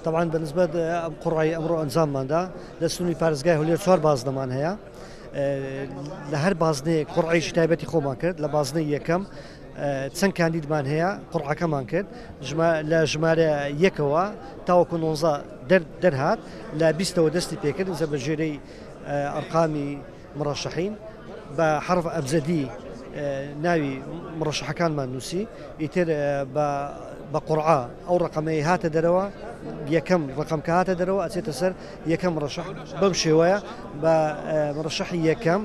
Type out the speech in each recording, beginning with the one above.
طبعا بالنسبة قرعي أمر أنظام ماندا دستوني بارزگاه هولير صار بازنمان هيا لهر بازني قرعي شتابتي خو ما کرد لبازني يكم چەند کاندیدمان هەیە قڕعەکەمان کرد لە ژمارە یەکەوە تاوەکو 19 دەرهات لە 20ەوە دەستی پێکرد زە بە ژێرەی ئەرقامی مڕەشەحین بە حرف ئەبجەدی ناوی مڕەشەحەکانمان نووسی ئیتر بە قورعە ئەو ڕقەمەی هاتە دەرەوە یەکەم ڕقم کە هاتە دەرەوە ئەچێتە سەر یەکەم مڕەشەح بەم شێوەیە بە مڕەشەحی یەکەم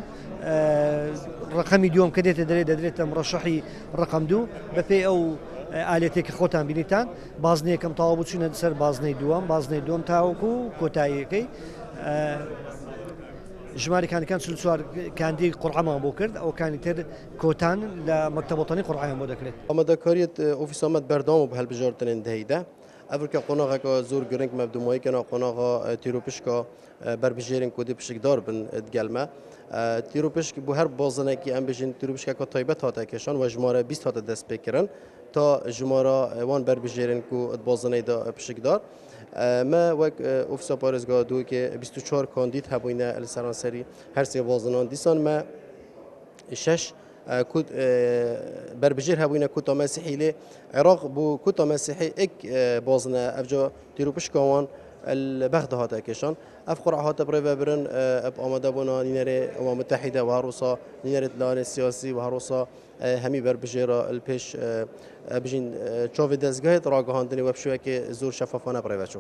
ڕقەمی دووەم کە دێتە دەدرێتە مڕەشەحی ڕقم دوو بەپێی ئەو ئالێتێکی خۆتان بینیتان بازنەی یەکەم تەواو بوو چوونە سەر بازنەی دووەم تاوەکو کۆتاییەکەی ژماری کاندیدەکان 44 کاندید قورعەمان بۆ کرد ئەوەکانی تر کۆتان لە مەکتەبەڵتانی قورعەیان بۆ دەکرێت ئامادەکاریت ئۆفیسامەت بەردەوام و هەڵبژاردنên دەهیدا ئەڤکە قۆناغێکە زۆر گرنگ مەبدوماییکەنە قۆناغا تیرۆپشکە بربژێرن کۆدی پشکدار بن دگەلمە تیرۆپشک بۆ هەر بازنێکی ئەم بژین تیرۆپشکەکە تایبەت هاتە کێشان و ژمارە 20 هاتە دەست پێکردن تا ژمارە وان بربژێرن و بازنەیدا پشکدار ما وەک ئۆفیسا پارێزگا دووکێ 24 کاندید هەبووینە لە سەرانسەری هەر سێ بازنان دیسان ما 6 بربژێر هەبووینە کوتا مەسیحی لێ عێراق بوو کوتا مەسیحی ئێک بازنە ئەفجا تیرۆپشکەوان البغداد هاتا كيشان اف قرعه هاتا بريفا برن اماده بونا نينري امم متحده وهروسا نينري لان السياسي وهروسا همي بربجيرا البيش بجين تشوفي دزغايت راغهاندني وبشوكي زور شفافانه بريفا